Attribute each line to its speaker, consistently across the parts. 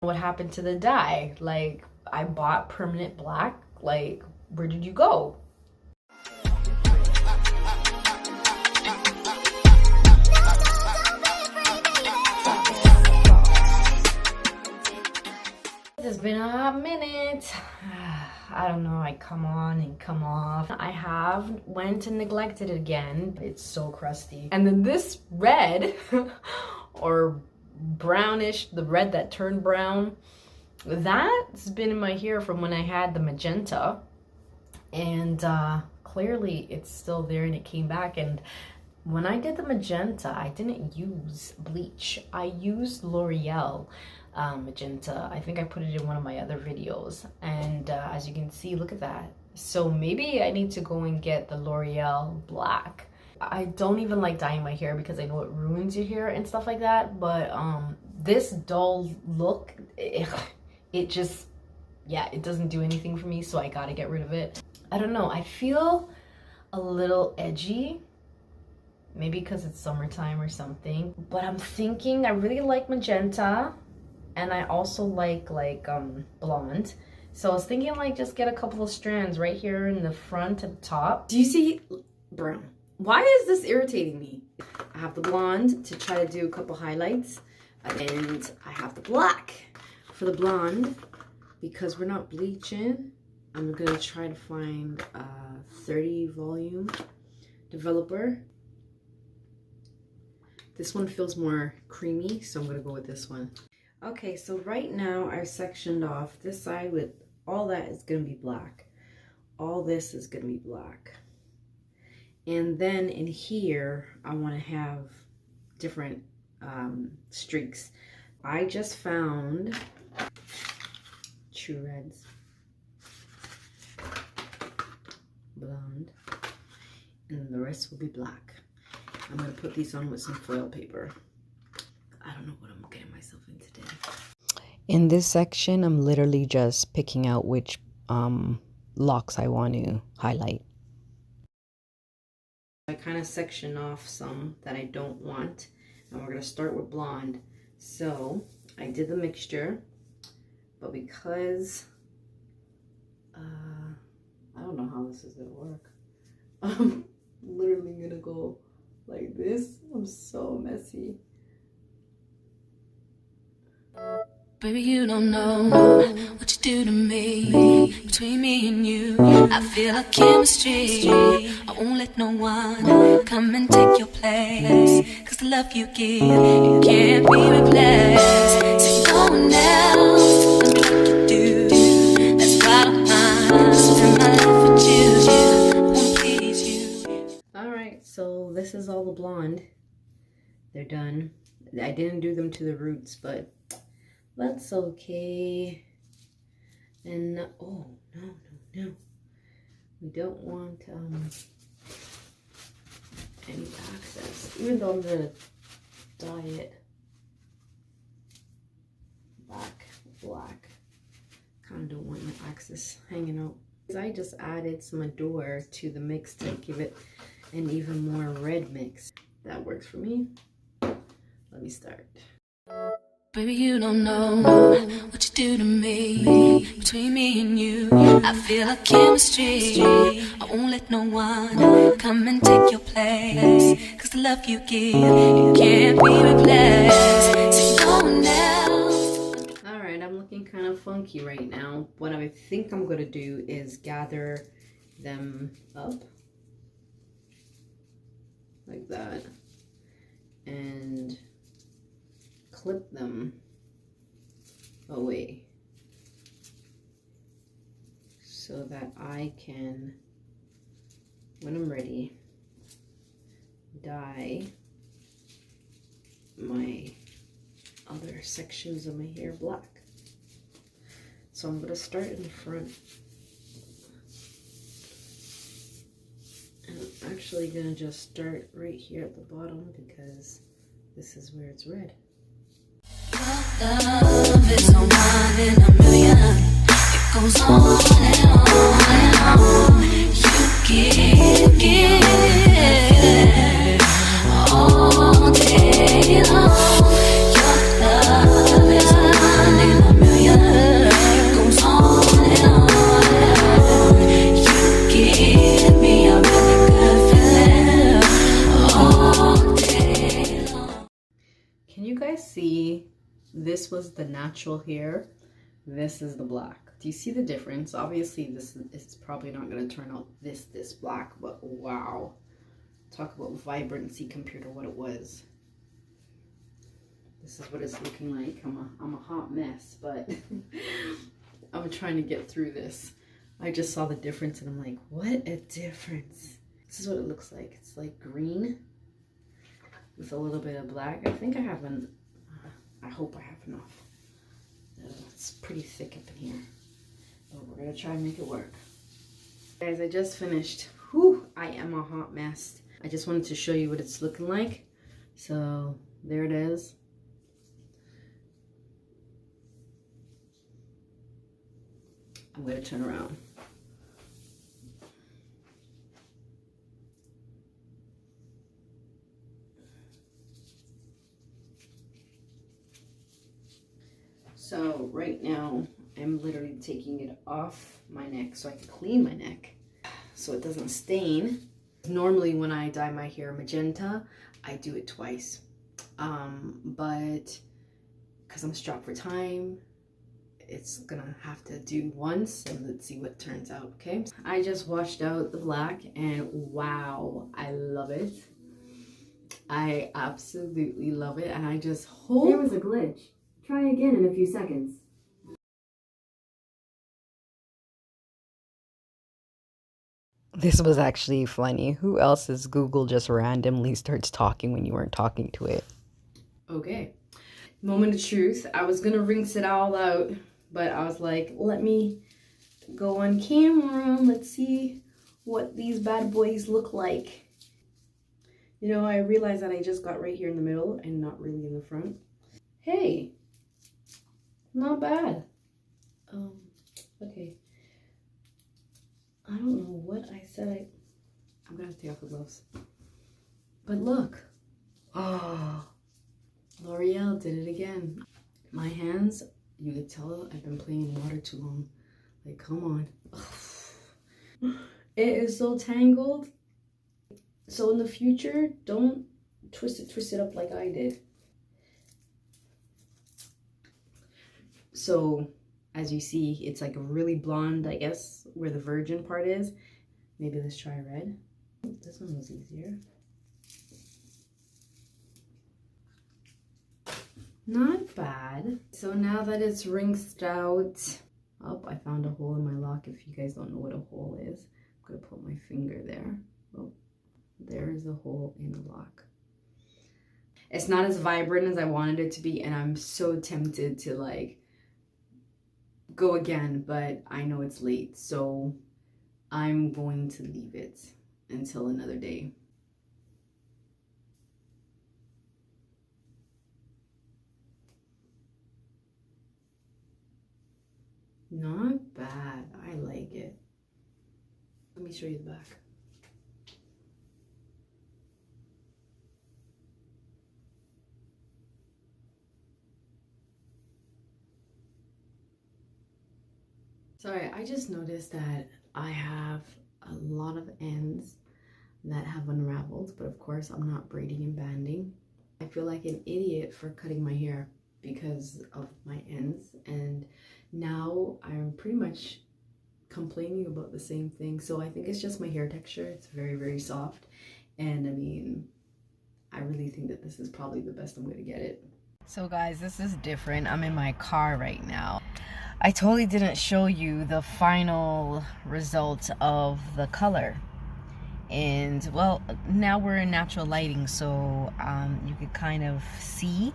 Speaker 1: What happened to the dye? Like, I bought permanent black. Like, where did you go? It's been a minute. I don't know, I come on and come off. I have went and neglected it again. It's so crusty. And then this red, or brownish, the red that turned brown, that's been in my hair from when I had the magenta. And clearly it's still there and it came back. And when I did the magenta, I didn't use bleach. I used L'Oreal magenta. I think I put it in one of my other videos, and as you can see, look at that. So maybe I need to go and get the L'Oreal black. I don't even like dyeing my hair because I know it ruins your hair and stuff like that, but this dull look, it just, yeah, it doesn't do anything for me, so I gotta get rid of it. I don't know, I feel a little edgy, maybe because it's summertime or something, but I'm thinking I really like magenta. And I also like blonde. So I was thinking like just get a couple of strands right here in the front at the top. Do you see brown? Why is this irritating me? I have the blonde to try to do a couple highlights. And I have the black for the blonde. Because we're not bleaching, I'm gonna try to find a 30 volume developer. This one feels more creamy, so I'm gonna go with this one. Okay, so right now I sectioned off this side with all that is going to be black. All this is going to be black. And then in here, I want to have different streaks. I just found true reds, blonde, and the rest will be black. I'm going to put these on with some foil paper. I don't know what I'm getting myself in today. In this section, I'm literally just picking out which locks I want to highlight. I kind of section off some that I don't want, and we're going to start with blonde. So I did the mixture, but because I don't know how this is going to work, I'm literally going to go like this. I'm so messy.
Speaker 2: Baby, you don't know what you do to me. Between me and you, I feel like chemistry. I won't let no one come and take your place. Cause the love you give, it can't be replaced. See no one else can do like you do. That's why I don't mind spend my life with you. I wanna please you.
Speaker 1: Alright, so this is all the blonde. They're done. I didn't do them to the roots, but that's okay. And oh no, we don't want any access, even though I'm gonna dye it black. Kind of don't want my access hanging out. I just added some Adore to the mix to give it an even more red mix. That works for me. Let me start.
Speaker 2: Baby, you don't know what you do to me. Between me and you, I feel like chemistry. I won't let no one come and take your place. Cause the love you give, it can't be replaced. See no one else.
Speaker 1: Alright, I'm looking kind of funky right now. What I think I'm gonna do is gather them up like that and clip them away so that I can, when I'm ready, dye my other sections of my hair black. So I'm going to start in the front. And I'm actually going to just start right here at the bottom because this is where it's red.
Speaker 2: Love is no one in a million. It goes on and on and on. You give all day long. Your love is no one in a million.
Speaker 1: the natural hair, this is the black. Do you see the difference? Obviously this is probably not going to turn out this black, but wow. Talk about vibrancy compared to what it was. This is what it's looking like. I'm a hot mess, but I'm trying to get through this. I just saw the difference and I'm like, what a difference. This is what it looks like. It's like green with a little bit of black. I think I have I hope I have enough. It's pretty thick up in here, but we're gonna try and make it work. Guys, I just finished. Whew, I am a hot mess. I just wanted to show you what it's looking like. So there it is. I'm gonna turn around. So right now, I'm literally taking it off my neck so I can clean my neck so it doesn't stain. Normally when I dye my hair magenta, I do it twice. But because I'm strapped for time, it's gonna have to do once, and let's see what turns out, okay? I just washed out the black and wow, I love it. I absolutely love it, and I just hope...
Speaker 3: There was a glitch. Try again in a few seconds.
Speaker 4: This was actually funny. Who else's Google just randomly starts talking when you weren't talking to it?
Speaker 1: Okay. Moment of truth. I was gonna rinse it all out, but I was like, let me go on camera. Let's see what these bad boys look like. You know, I realized that I just got right here in the middle and not really in the front. Hey, not bad. Okay. I don't know what I said. I'm gonna have to take off the gloves. But look. Oh, L'Oreal did it again. My hands, you could tell I've been playing in water too long. Like, come on. It is so tangled. So in the future, don't twist it up like I did. So as you see, it's like a really blonde, I guess, where the virgin part is. Maybe let's try red. This one was easier. Not bad. So now that it's rinsed out, oh, I found a hole in my lock. If you guys don't know what a hole is, I'm gonna put my finger there. Oh, there is a hole in the lock. It's not as vibrant as I wanted it to be, and I'm so tempted to like go again, but I know it's late, so I'm going to leave it until another day. Not bad. I like it. Let me show you the back. Sorry, I just noticed that I have a lot of ends that have unraveled, but of course I'm not braiding and banding. I feel like an idiot for cutting my hair because of my ends, and now I'm pretty much complaining about the same thing. So I think it's just my hair texture. It's very, very soft, and I mean, I really think that this is probably the best I'm going to get it.
Speaker 4: So guys, this is different. I'm in my car right now. I totally didn't show you the final result of the color. And well, now we're in natural lighting, so you could kind of see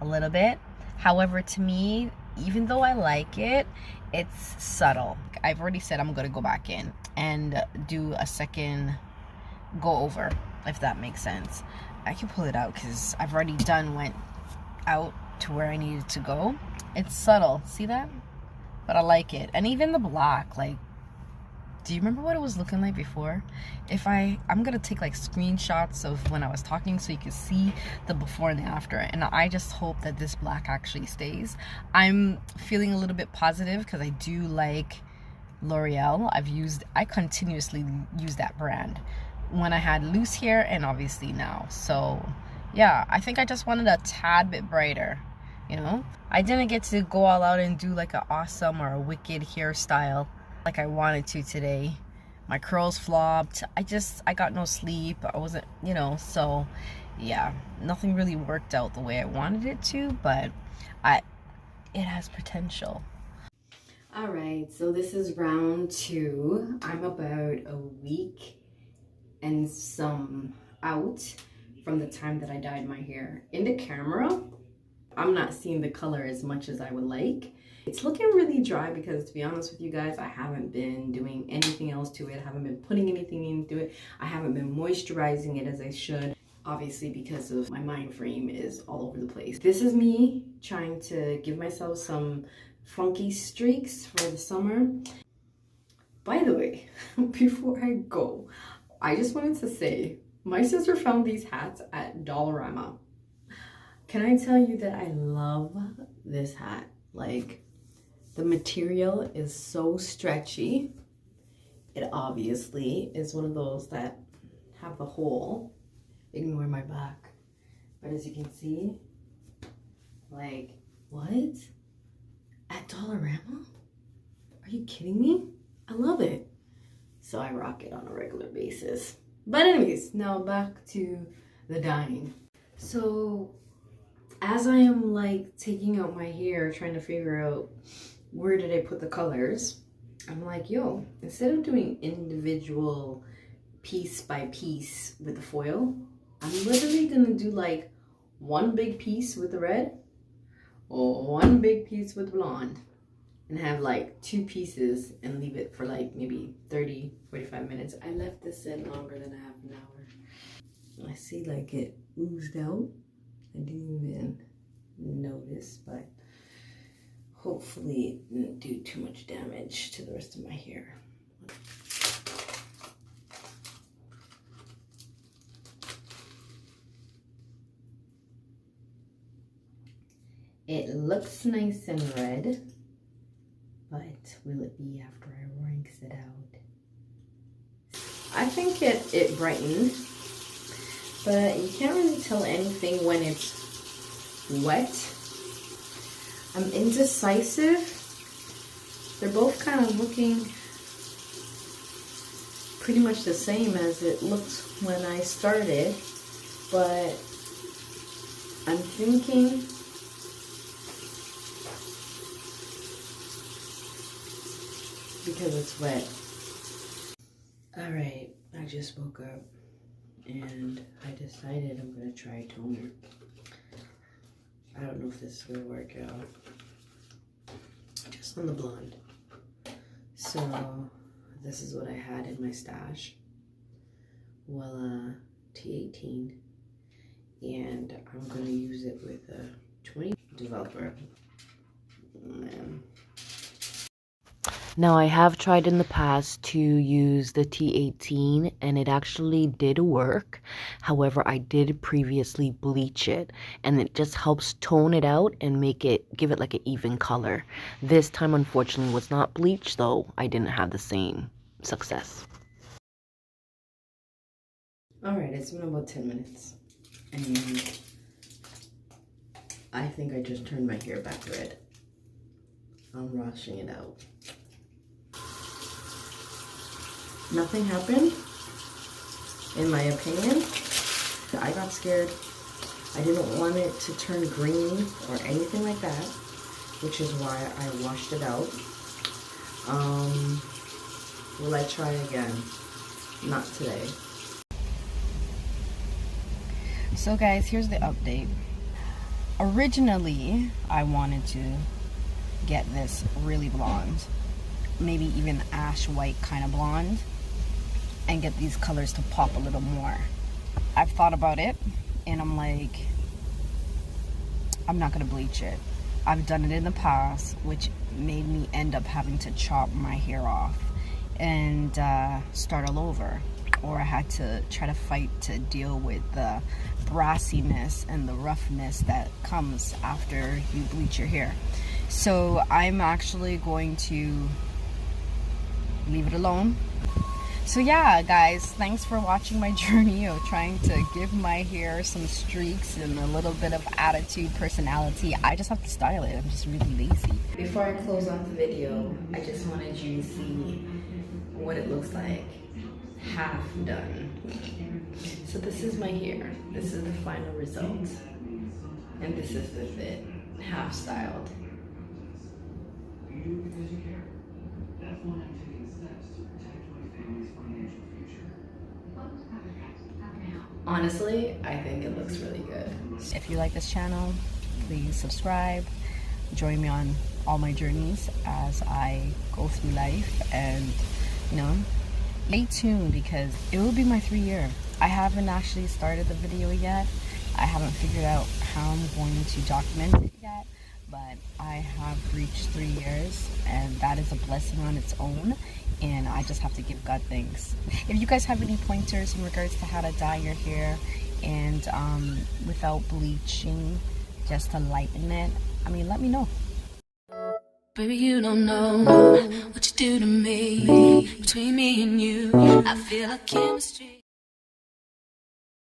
Speaker 4: a little bit. However, to me, even though I like it, it's subtle. I've already said I'm gonna go back in and do a second go over, if that makes sense. I can pull it out because I've already went out to where I needed to go. It's subtle, see that? But I like it. And even the black, like, do you remember what it was looking like before? I'm gonna take like screenshots of when I was talking so you can see the before and the after, and I just hope that this black actually stays. I'm feeling a little bit positive because I do like L'Oreal. I continuously use that brand when I had loose hair and obviously now. So yeah, I think I just wanted a tad bit brighter. you know? I didn't get to go all out and do like an awesome or a wicked hairstyle like I wanted to today. My curls flopped. I got no sleep. I wasn't, you know, so yeah, nothing really worked out the way I wanted it to, but it has potential.
Speaker 1: All right, so this is round 2. I'm about a week and some out from the time that I dyed my hair. In the camera, I'm not seeing the color as much as I would like. It's looking really dry because, to be honest with you guys, I haven't been doing anything else to it. I haven't been putting anything into it. I haven't been moisturizing it as I should. Obviously, because of my mind frame is all over the place. This is me trying to give myself some funky streaks for the summer. By the way, before I go, I just wanted to say, my sister found these hats at Dollarama. Can I tell you that I love this hat? Like, the material is so stretchy. It obviously is one of those that have the hole. Ignore my back. But as you can see, like, what? At Dollarama? Are you kidding me? I love it. So I rock it on a regular basis. But anyways, now back to the dyeing. So as I am like taking out my hair, trying to figure out where did I put the colors, I'm like, yo, instead of doing individual piece by piece with the foil, I'm literally gonna do like one big piece with the red or one big piece with blonde and have like 2 pieces and leave it for like maybe 30-45 minutes. I left this in longer than half an hour. I see like it oozed out. I didn't even notice, but hopefully it didn't do too much damage to the rest of my hair. It looks nice and red, but will it be after I rinse it out? I think it brightened, but you can't really tell anything when it's wet. I'm indecisive. They're both kind of looking pretty much the same as it looked when I started, but I'm thinking because it's wet. All right, I just woke up and I decided I'm gonna try toner. I don't know if this is gonna work out. Just on the blonde. So this is what I had in my stash. Voila, T18. And I'm gonna use it with a 20 developer. Man.
Speaker 4: Now I have tried in the past to use the T18 and it actually did work. However, I did previously bleach it and it just helps tone it out and give it like an even color. This time unfortunately was not bleached, though I didn't have the same success.
Speaker 1: Alright, it's been about 10 minutes and I think I just turned my hair back red. I'm washing it out. Nothing happened, in my opinion. I got scared. I didn't want it to turn green or anything like that, which is why I washed it out. Will I try again? Not today.
Speaker 4: So guys, here's the update. Originally, I wanted to get this really blonde, maybe even ash white kind of blonde, and get these colors to pop a little more. I've thought about it and I'm like, I'm not gonna bleach it. I've done it in the past, which made me end up having to chop my hair off and start all over, or I had to try to fight to deal with the brassiness and the roughness that comes after you bleach your hair. So I'm actually going to leave it alone. So yeah, guys, thanks for watching my journey of trying to give my hair some streaks and a little bit of attitude, personality. I just have to style it. I'm just really lazy. Before I close off the video, I just wanted you to see what it looks like half done. So this is my hair. This is the final result. And this is the fit, half styled. Honestly, I think it looks really good. If you like this channel, please subscribe. Join me on all my journeys as I go through life, and you know, stay tuned because it will be my 3-year. I haven't actually started the video yet. I haven't figured out how I'm going to document it yet, but I have reached 3 years, and that is a blessing on its own, and I just have to give God thanks. If you guys have any pointers in regards to how to dye your hair and without bleaching, just to lighten it, I mean, let me know.
Speaker 2: Baby, you don't know what you do to me. Between me and you, I feel a chemistry.